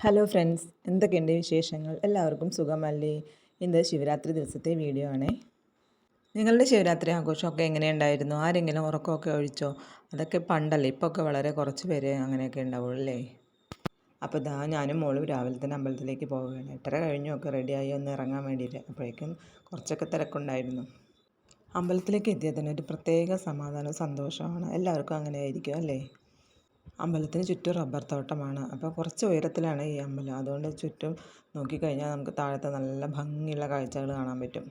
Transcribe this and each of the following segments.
Hello friends, എന്തൊക്കെയുണ്ട് വിശേഷങ്ങൾ? എല്ലാവർക്കും സുഖമല്ലേ? ഇന്ന് ശിവരാത്രി ദിവസത്തെ വീഡിയോ ആണേ. നിങ്ങളുടെ ശിവരാത്രി ആഘോഷമൊക്കെ എങ്ങനെയുണ്ടായിരുന്നു? ആരെങ്കിലും ഉറക്കമൊക്കെ ഒഴിച്ചോ? അതൊക്കെ പണ്ടല്ലേ, ഇപ്പോൾ ഒക്കെ വളരെ കുറച്ച് പേര് അങ്ങനെയൊക്കെ ഉണ്ടാവുള്ളൂ അല്ലേ. അപ്പോൾ ഞാനും മോളും രാവിലെ തന്നെ അമ്പലത്തിലേക്ക് പോവുകയാണ്. 8:30 കഴിഞ്ഞു, ഒക്കെ റെഡിയായി ഒന്ന് ഇറങ്ങാൻ വേണ്ടിയിട്ട്. അപ്പോഴേക്കും കുറച്ചൊക്കെ തിരക്കുണ്ടായിരുന്നു. അമ്പലത്തിലേക്ക് എത്തിയാൽ തന്നെ ഒരു പ്രത്യേക സമാധാനവും സന്തോഷമാണ്. എല്ലാവർക്കും അങ്ങനെ ആയിരിക്കും അല്ലേ. അമ്പലത്തിന് ചുറ്റും റബ്ബർ തോട്ടമാണ്. അപ്പോൾ കുറച്ച് ഉയരത്തിലാണ് ഈ അമ്പലം. അതുകൊണ്ട് ചുറ്റും നോക്കിക്കഴിഞ്ഞാൽ നമുക്ക് താഴത്തെ നല്ല ഭംഗിയുള്ള കാഴ്ചകൾ കാണാൻ പറ്റും.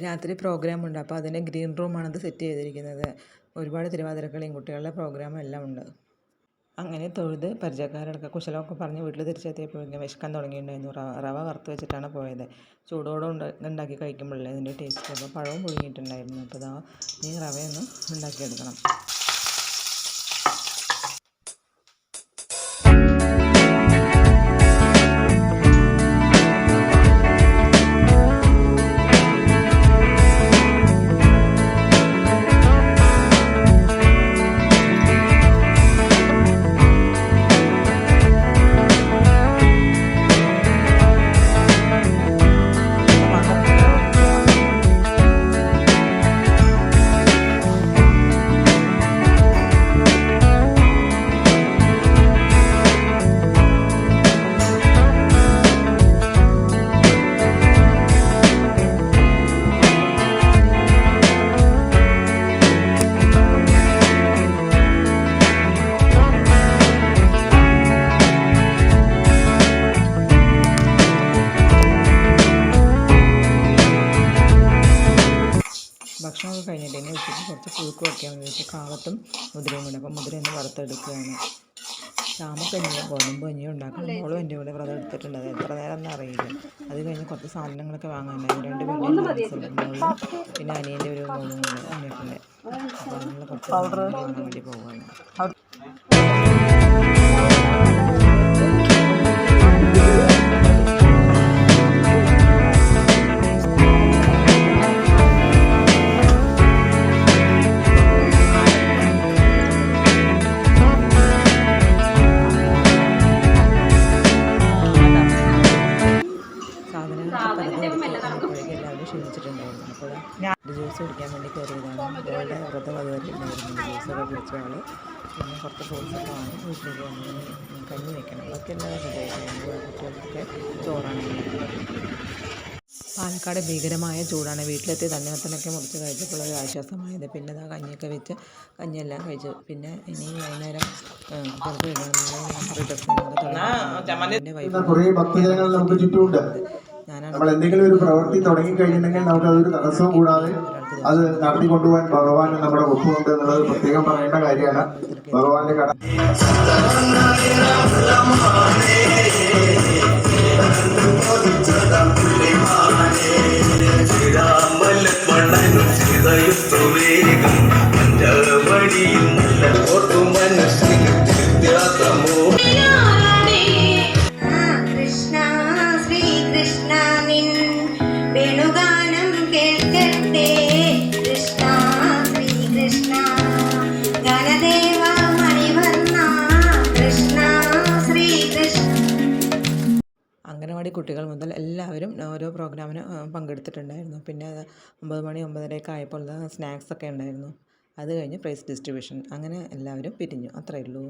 രാത്രി പ്രോഗ്രാമുണ്ട്. അപ്പോൾ അതിൻ്റെ ഗ്രീൻ റൂമാണത് സെറ്റ് ചെയ്തിരിക്കുന്നത്. ഒരുപാട് തിരുവാതിരക്കളിയും കുട്ടികളുടെ പ്രോഗ്രാമും എല്ലാം ഉണ്ട്. അങ്ങനെ തൊഴുത് പരിചയക്കാരോടൊക്കെ കുശലമൊക്കെ പറഞ്ഞ് വീട്ടിൽ തിരിച്ചെത്തിയപ്പോഴേക്കും വിശക്കാൻ തുടങ്ങിയിട്ടുണ്ടായിരുന്നു. റവ വറുത്ത് വെച്ചിട്ടാണ് പോയത്. ചൂടോടെ ഉണ്ടാക്കി കഴിക്കുമ്പോഴല്ലേ ഇതിൻ്റെ ടേസ്റ്റ്. അപ്പോൾ പഴവും പുഴുങ്ങിയിട്ടുണ്ടായിരുന്നു. അപ്പോൾ ഈ റവയൊന്ന് ഉണ്ടാക്കിയെടുക്കണം. ഭക്ഷണമൊക്കെ കഴിഞ്ഞിട്ട് തന്നെ ഉച്ചയ്ക്ക് കുറച്ച് പുഴുക്ക് വയ്ക്കാൻ വേണ്ടിയിട്ട് കാവത്തും മുതിരയും കൂടെ. അപ്പോൾ മുതിര ഒന്ന് വറുത്തെടുക്കുകയാണ്. ചാമക്കഞ്ഞിയോ ഗോതമ്പ് കഞ്ഞിയോ ഉണ്ടാക്കണം. മോളും എൻ്റെ കൂടെ വ്രതം എടുത്തിട്ടുണ്ട്. അത് എത്ര നേരം എന്ന് അറിയില്ല. അത് കഴിഞ്ഞ് കുറച്ച് സാധനങ്ങളൊക്കെ വാങ്ങാനായിരുന്നു. 2 വലിയ മോളും പിന്നെ അനിയൻ്റെ ഒരു മോളും കൂടെ വന്നിട്ടുണ്ട്. അപ്പോൾ അതിനുള്ള കുറച്ച് സാധനങ്ങൾ വാങ്ങാൻ വേണ്ടി പോവുകയാണ്. എല്ലാവരും ക്ഷണിച്ചിട്ടുണ്ടായിരുന്നു. അപ്പോൾ ജ്യൂസ് കുടിക്കാൻ വേണ്ടി കയറിയതാണ്. മോളുടെ വ്രതം അതുവരെ ഉണ്ടായിരുന്നു. ജ്യൂസൊക്കെ കുടിച്ച ആൾ പിന്നെ കുറച്ച് ഫ്രൂട്ട്സൊക്കെ വാങ്ങി വീട്ടിലേക്ക് വന്ന് കഞ്ഞി വയ്ക്കണം. അതൊക്കെ എല്ലാവരും റെഡിയായിരുന്നു. കുട്ടികൾക്കൊക്കെ ചോറാണ്. പാലക്കാട് ഭീകരമായ ചൂടാണ്. വീട്ടിലെത്തി തണ്ണിമത്തനൊക്കെ മുറിച്ച് കഴിച്ചപ്പോൾ ഒരു ആശ്വാസമായത്. പിന്നെ കഞ്ഞിയൊക്കെ വെച്ച് കഞ്ഞിയെല്ലാം കഴിച്ചു. പിന്നെ ഇനി വൈകുന്നേരം പുറത്ത് നമ്മൾ എന്തെങ്കിലും ഒരു പ്രവൃത്തി തുടങ്ങി കഴിഞ്ഞിട്ടുണ്ടെങ്കിൽ നമുക്ക് അതൊരു തടസ്സവും കൂടാതെ അത് നടത്തിക്കൊണ്ടുപോകാൻ ഭഗവാൻ നമ്മുടെ ഒപ്പമുണ്ട് എന്നുള്ളത് പ്രത്യേകം പറയേണ്ട കാര്യമാണ്. ഭഗവാന്റെ കട അംഗനവാടി കുട്ടികൾ മുതൽ എല്ലാവരും ഓരോ പ്രോഗ്രാമിന് പങ്കെടുത്തിട്ടുണ്ടായിരുന്നു. പിന്നെ 9 മണി 9:30 ആയപ്പോൾ സ്നാക്സൊക്കെ ഉണ്ടായിരുന്നു. അത് കഴിഞ്ഞ് പ്രൈസ് ഡിസ്ട്രിബ്യൂഷൻ. അങ്ങനെ എല്ലാവരും പിരിഞ്ഞു. അത്രയേ ഉള്ളൂ.